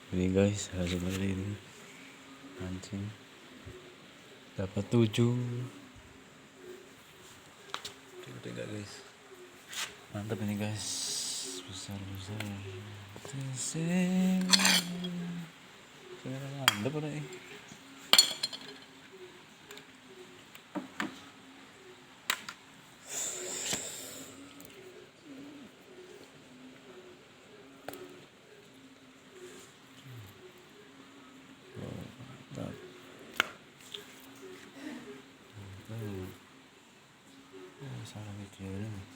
Ini guys, hasil dari ini mancing dapat 7. Coba enggak guys, mantap ini guys, besar mantap udah ini. Salah video ini.